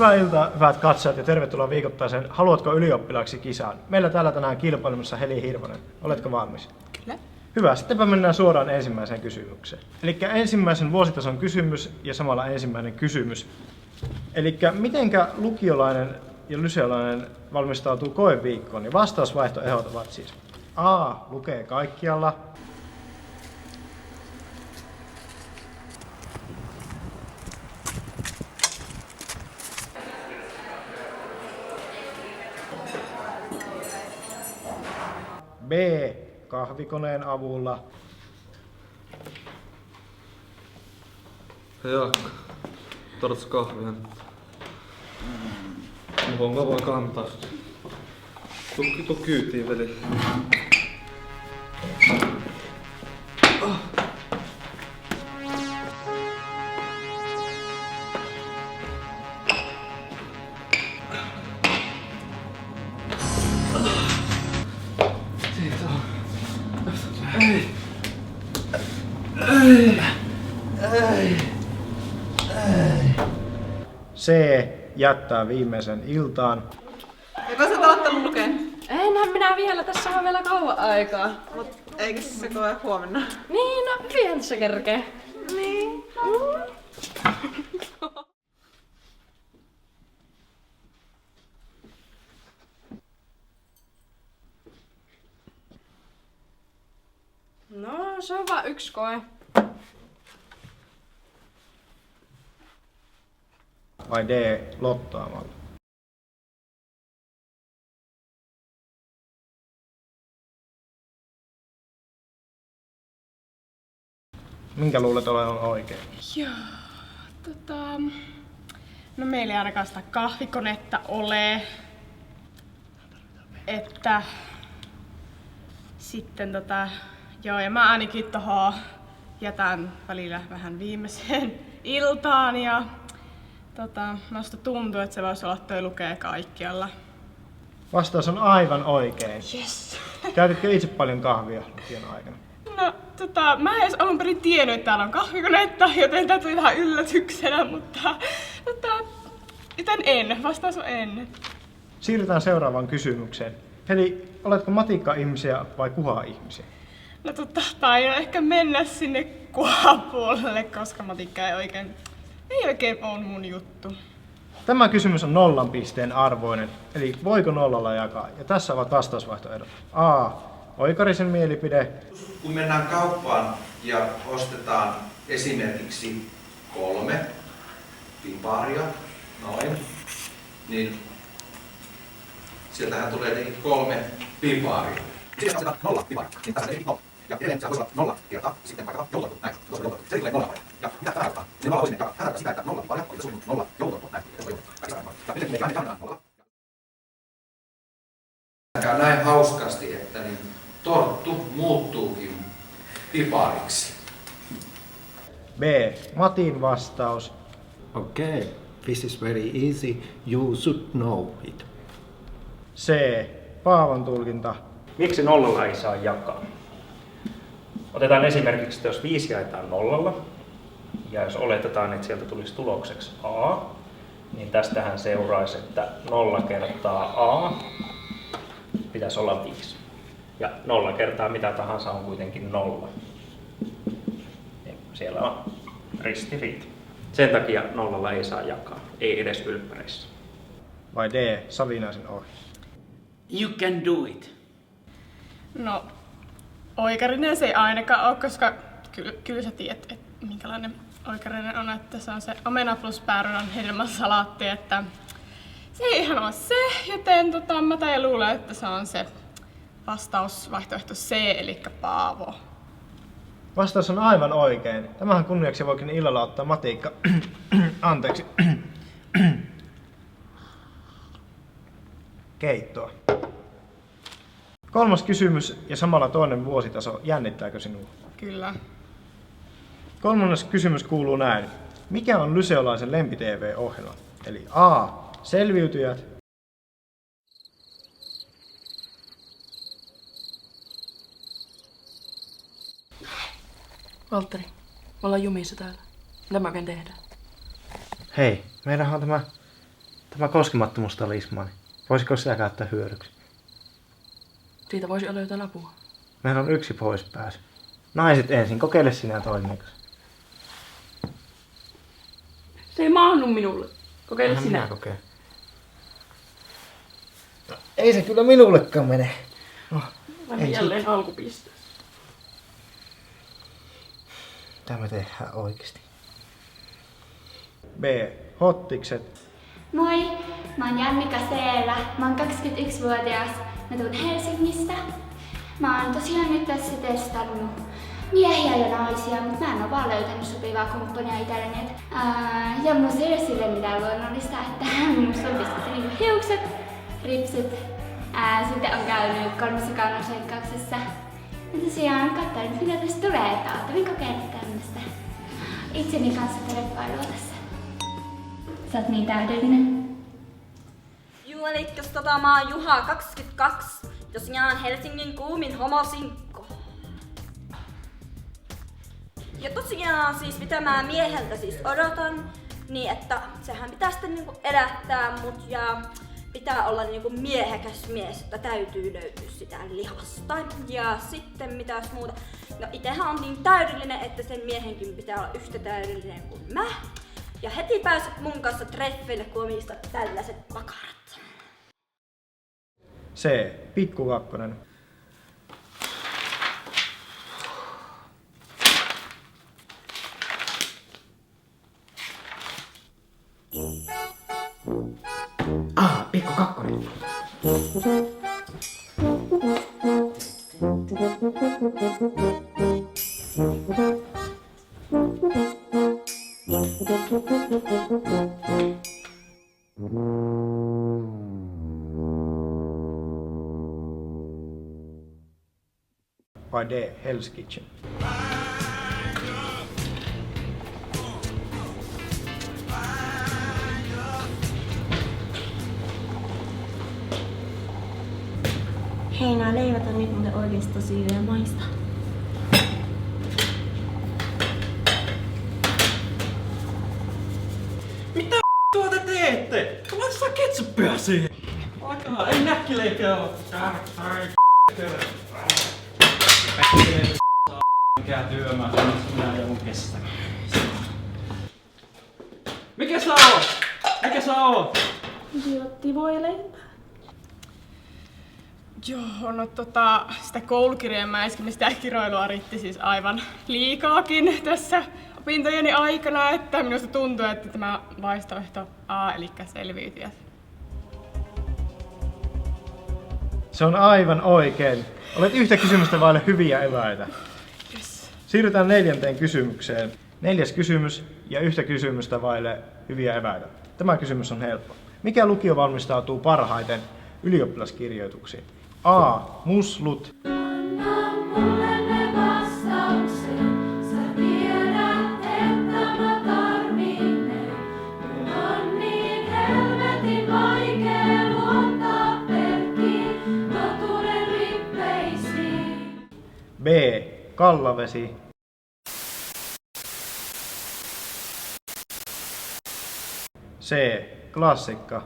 Hyvää iltaa, hyvät katsojat, ja tervetuloa viikoittaiseen Haluatko ylioppilaaksi kisaan. Meillä täällä tänään kilpailemassa Heli Hirvonen. Oletko valmis? Kyllä. Hyvä, sittenpä mennään suoraan ensimmäiseen kysymykseen. Eli ensimmäisen vuositason kysymys ja samalla ensimmäinen kysymys. Eli mitenkä lukiolainen ja lyseolainen valmistautuu koeviikkoon? Ja vastausvaihtoehdot ovat siis A. Lukee kaikkialla. B. Kahvikoneen avulla. Hei Jaakko, tarvitset kahvia? Voinko vaan kantaa? Tuu kyytiin veli. C. Jättää viimeisen iltaan. Joko sä oot aloittanut lukea? Enhän minä vielä, tässä on vielä kauan aikaa. Mut eikö se koe huomenna? Niin, no hyvin se kerkee. Niin. No, se on vaan yksi koe. Vai D. Lottaamalla. Minkä luulet olevan oikein? Joo, no meillä ei ainakaan sitä kahvikonetta ole. Että sitten joo, ja mä ainakin tohon jätän välillä vähän viimeiseen iltaan ja minusta tuntuu, että se voisi olla toi lukee kaikkialla. Vastaus on aivan oikein. Yes. Käytitkö itse paljon kahvia lukion aikana? No mä en edes alun perin tiennyt, että täällä on kahvikonetta, joten tää tuli vähän yllätyksenä, mutta joten en. Vastaus on en. Siirrytään seuraavaan kysymykseen. Eli oletko matikka-ihmisiä vai kuha-ihmisiä? No taidan ehkä mennä sinne kuhapuolelle, koska matikka ei oikein ole mun juttu. Tämä kysymys on 0 pisteen arvoinen, eli voiko nollalla jakaa? Ja tässä ovat vastausvaihtoehdot. A. Oikarisen mielipide. Kun mennään kauppaan ja ostetaan esimerkiksi 3 piparia, noin, niin sieltähän tulee tietenkin 3 piparia. Sitten ostetaan 0 piparia, niin tässä on 0. Ja edelleen se voisi olla 0 kertaa, sitten vaikka joutoitu, näin, tuossa joutoitu. Se tulee 0 paria. Ja mitä tämä tarkoittaa? Niin 0 voisi jakaa. Tämä tarkoittaa sitä, että 0 paria on suunnilleen 0 joutoitu, näin, tuossa joutoitu. Ja edelleen me annetaan 0. Näin hauskasti, että niin torttu muuttuukin pipariksi. B. Matin vastaus. Okay, this is very easy. You should know it. C. Paavan tulkinta. Miksi nollalla ei saa jakaa? Otetaan esimerkiksi, että jos 5 jaetaan nollalla, ja jos oletetaan, että sieltä tulisi tulokseksi A, niin tästähän seuraisi, että 0 kertaa A pitäisi olla 5. Ja 0 kertaa mitä tahansa on kuitenkin 0. Ja siellä on ristiriita. Sen takia nollalla ei saa jakaa, ei edes ylppäreissä. Vai D. Savinaisen ohi. You can do it. No, oikarinen se ei ainakaan ole, koska kyllä sä tiedät, että minkälainen oikarinen on, että se on se omena plus päärynän hedelmäsalaatti, että se ei ihan ole se, joten mä luulen, että se on se vastausvaihtoehto C, eli Paavo. Vastaus on aivan oikein. Tämähän kunniaksi voikin illalla ottaa matikka. Anteeksi. Keittoa. 3. kysymys ja samalla toinen vuositaso. Jännittääkö sinua? Kyllä. 3. kysymys kuuluu näin. Mikä on lyseolaisen lempi-TV-ohjelma? Eli A. Selviytyjät. Valtteri, me ollaan jumissa täällä. Mitä mä oikein tehdään? Hei, meillähän on tämä Tämä koskemattomuustalismani. Voisiko sitä käyttää hyödyksi? Siitä voisi olla jotain apua. Meillä on yksi poispääsy. Naiset ensin, kokeile sinä toimiiko. Se ei mahdu minulle. Kokeile Minä sinä. kokeen. No, ei se kyllä minullekaan mene. No, Vai jälleen alkupisteessä. mitä me tehdään oikeesti? B. Hottikset. Moi, mä oon Jannika Seelä. Mä oon 21-vuotias. Mä tuun Helsingistä. Mä oon tosiaan nyt tässä testannut miehiä ja naisia, mutta mä en oo vaan löytänyt sopivaa kumppania itselleni. Ja musta ei ole sille mitään luonnollista, että musta on pistetty niinku hiukset, ripsit. Sitten on käynyt 3 kauneusenkkauksessa. Ja tosiaan katsoin, mitä tästä tulee, että ajattelin kokeilla tämmöstä itseni kanssa treffailua tässä. Sä oot niin täydellinen. Juu, elikkäs mä oon Juha 22, tosiaan Helsingin kuumin homosinkko. Ja tosiaan siis mitä mä mieheltä siis odotan, niin että sehän pitää sitten niinku elättää mut ja pitää olla niinku miehekäs mies, että täytyy löytyä sitä lihasta. Ja sitten mitäs muuta. No itehän on niin täydellinen, että sen miehenkin pitää olla yhtä täydellinen kuin mä. Ja heti pääset mun kanssa treffeille, kun omistat tällaiset pakarat. C. Pikku kakkonen. Pikku kakkonen. Vai D. Hell's Kitchen. Hei, nää leivät on nyt muuten oikeesti tosi hyviä maista. Mitä tuota teette? Laittaa ketsuppia siihen. Alkaa, ei näkkileipää oo. Mikä työmaa, minä joudun kestämään. Mikä sä oot? Mikä sä oot? Idiotti voi leipää. Joo, no sitä koulukirjeenmäiskimistä ja kiroilua riitti siis aivan liikaakin tässä opintojeni aikana, että minusta tuntuu, että tämä vaihtoehto A, eli selviytyjät. Se on aivan oikein. Olet yhtä kysymystä vaille hyviä eväitä. Yes. Siirrytään 4. kysymykseen. 4. kysymys ja yhtä kysymystä vaille hyviä eväitä. Tämä kysymys on helppo. Mikä lukio valmistautuu parhaiten ylioppilaskirjoituksiin? A. Muslut. Anna mulle ne vastaukset, sä tiedät, että mä tarvin ne. Mun on niin helvetin vaikee luottaa pelkkiin totuuden rippeisiin. B. Kallavesi. C. Klassikka.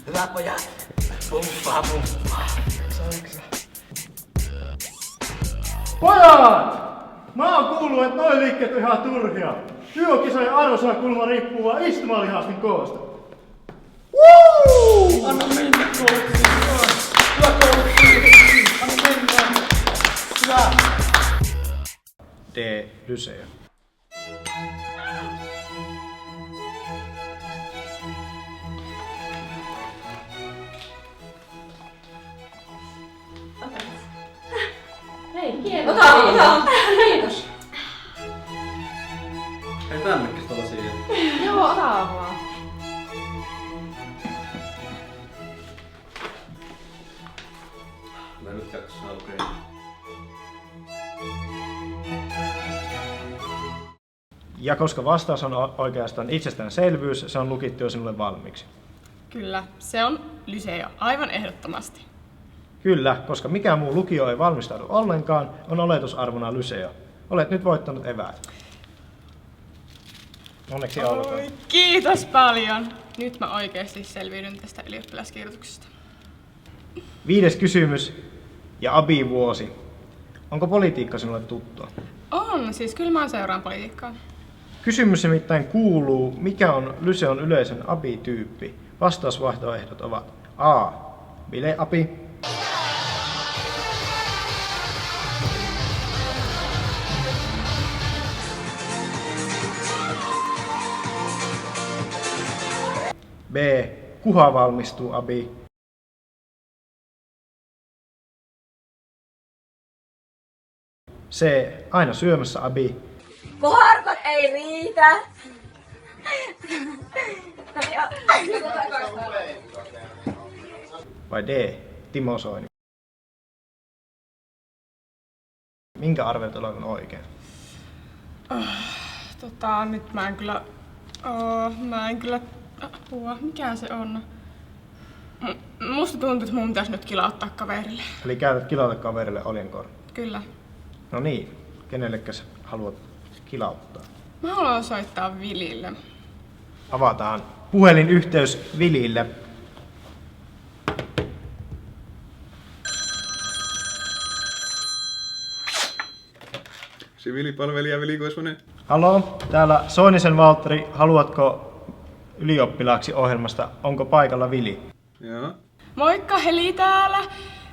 Hyvä pojat. Pumppaa, pumppaa. Pojat! Mä oon kuullut, että noi liikkeet on ihan turhia. Työkisojen arvosanakulma riippuu vaan istumalihastin koosta. Woo! Anna mennä kouluksi. Hyvä kouluksi. Anna mennä. Hyvä. D. Lyseo. Hei, kiitos. Ota. Kiitos. Hei tännekin tuolla siihen. Joo, ota vaan. Mä nyt jaksaa okei. Ja koska vastaus on oikeastaan itsestäänselvyys, se on lukittu jo sinulle valmiiksi. Kyllä, se on Lyseo, aivan ehdottomasti. Kyllä, koska mikään muu lukio ei valmistaudu ollenkaan, on oletusarvona Lyseo. Olet nyt voittanut eväät. Onneksi olkoon. Oi, kiitos paljon. Nyt mä oikeasti selviydyn tästä ylioppilaskirjoituksesta. 5. kysymys ja Abi-vuosi. Onko politiikka sinulle tuttua? On, siis kyllä mä seuraan politiikkaa. Kysymys nimittäin kuuluu, mikä on Lyseon yleisen Abi-tyyppi? Vastausvaihtoehdot ovat A. Bile-Abi, B. Kuha valmistuu Abi, C. Aina syömässä Abi, Puharkot ei riitä. vai D. Timo Soini. Minkä arvelet olevan oikein? Nyt mä en kyllä apua. Mikä se on? Musta tuntuu, että mun pitäisi nyt kilauttaa kaverille. Eli käytät kilata kaverille oljenkortin. Kyllä. No niin, kenellekäs haluat kilauttaa? Mä haluan soittaa Vilille. Avataan puhelinyhteys Vilille. Siviilipalvelija Vili Koivunen. Haloo, täällä Soinisen Valtteri. Haluatko ylioppilaaksi ohjelmasta? Onko paikalla Vili? Joo. Moikka, Heli täällä.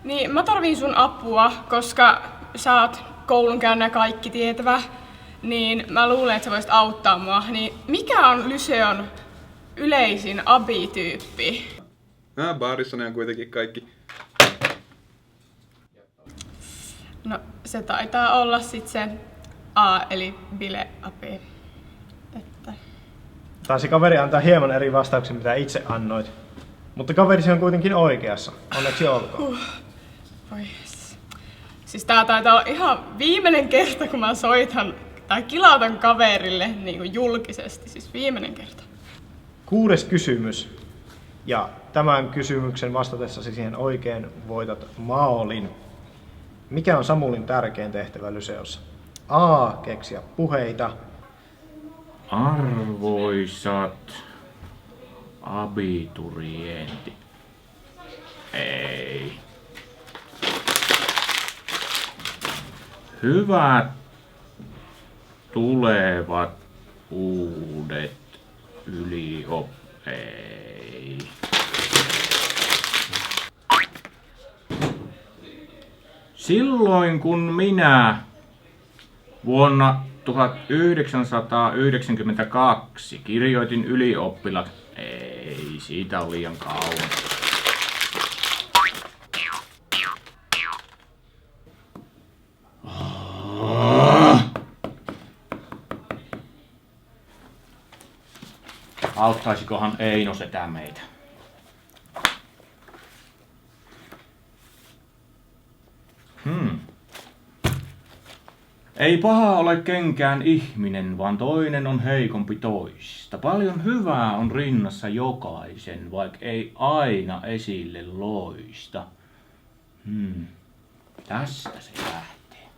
Niin mä tarviin sun apua, koska sä oot koulunkäynnä kaikki tietävä. Niin mä luulen, että sä voisit auttaa mua. Niin mikä on Lyseon yleisin Abi-tyyppi? Baarissa ne on kuitenkin kaikki. No se taitaa olla sit se A eli Bile-Abi. Että... Taisi kaveri antaa hieman eri vastauksen, mitä itse annoit. Mutta kaverisi on kuitenkin oikeassa. Onneksi olkoon. Voi. Siis tää taitaa olla ihan viimeinen kerta, kun mä soitan tai kilautan kaverille niin kuin julkisesti. Siis viimeinen kerta. 6. kysymys. Ja tämän kysymyksen vastatessasi siihen oikein voitat maalin. Mikä on Samulin tärkein tehtävä Lyseossa? A. Keksiä puheita. Arvoisat abiturientit. Ei. Hyvät tulevat uudet ei. Silloin kun minä vuonna 1992 kirjoitin ylioppilaaksi, ei siitä ole liian kauan. Auttaisikohan Eino setä meitä? Ei paha ole kenkään ihminen, vaan toinen on heikompi toista. Paljon hyvää on rinnassa jokaisen, vaikka ei aina esille loista. Tästä se lähtee.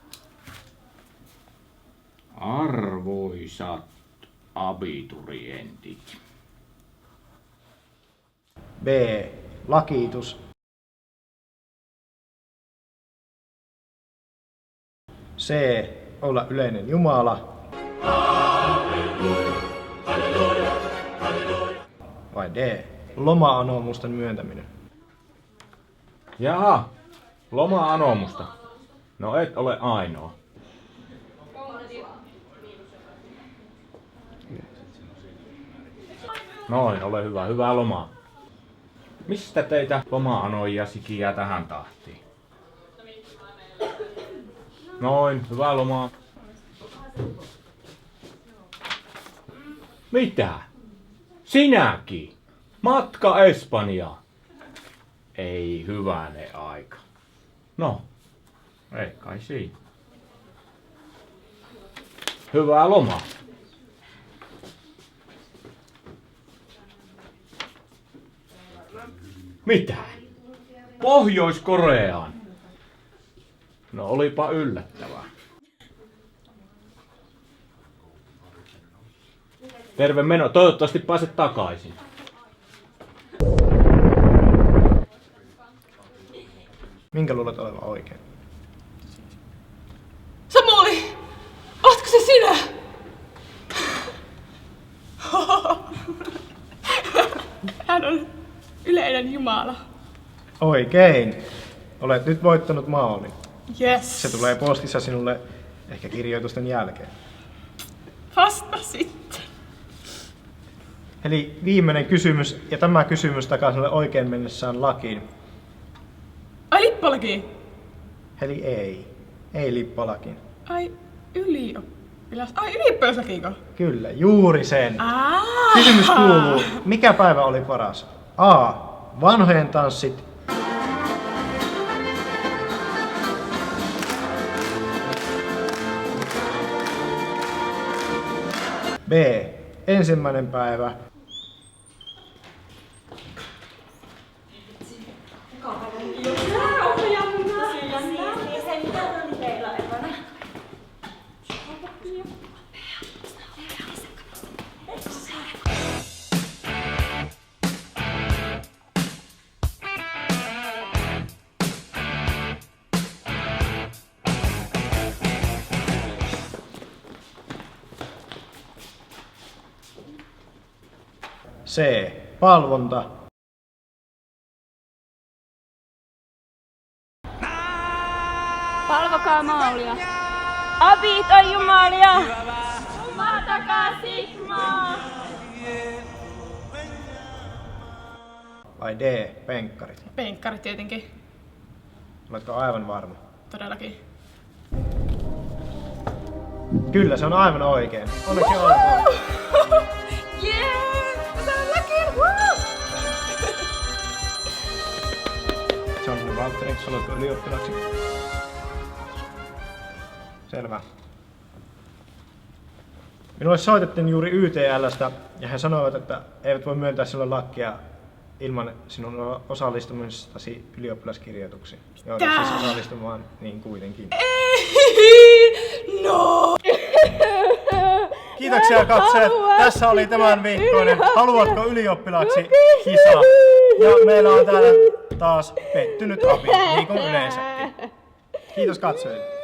Arvoisat abiturientit. B. Lakiitus. C. Olla yleinen Jumala. Vai D. Loma-anomusten myöntäminen. Jaha, loma-anomusta. No et ole ainoa. Noin, ole hyvä. Hyvää lomaa. Mistä teitä loma-anoijia sikiää tähän tahtiin? Noin, hyvää lomaa. Mitä? Sinäkin? Matka Espanjaan? Ei hyvänen aika. No, ei kai siinä. Hyvää lomaa. Mitä? Pohjois-Koreaan? No olipa yllättävää. Terve meno. Toivottavasti pääset takaisin. Minkä luulet olevan oikein? Samuli! Ootko se sinä? Hän on yleinen jumala. Oikein. Olet nyt voittanut maalin. Yes. Se tulee postissa sinulle ehkä kirjoitusten jälkeen. Vasta sitten. Eli viimeinen kysymys, ja tämä kysymys takaa sinulle oikein mennessään lakiin. Ai lippalaki. Eli ei. Ei lippalakiin. Ai ylioppilas. Ai ylioppilaslakiinko? Kyllä, juuri sen. Kysymys kuuluu, mikä päivä oli paras? A. Vanhojen tanssit. B. Ensimmäinen päivä. C. Palvonta. Palvokaa maalia. Abit on jumalia. Maatakaa Sigmaa. Vai D. Penkkarit. Penkkarit tietenkin. Oletko aivan varma? Todellakin. Kyllä, se on aivan oikein. Onneksi olkoon. Jee! Todellakin! Woo! John Valtteri, haluatko ylioppilaksi? Selvä. Minulle soitettiin juuri YTL:stä ja he sanoivat, että eivät voi myöntää sinulle lakkia ilman sinun osallistumistasi ylioppilaskirjoituksiin. Joudut siis osallistumaan niin kuitenkin. No! Kiitoksia katseet. Tässä oli tämän viikkoinen Haluatko ylioppilaaksi kisa. Ja meillä on täällä taas pettynyt Abi, niin kuin yleensäkin. Kiitos katsojille.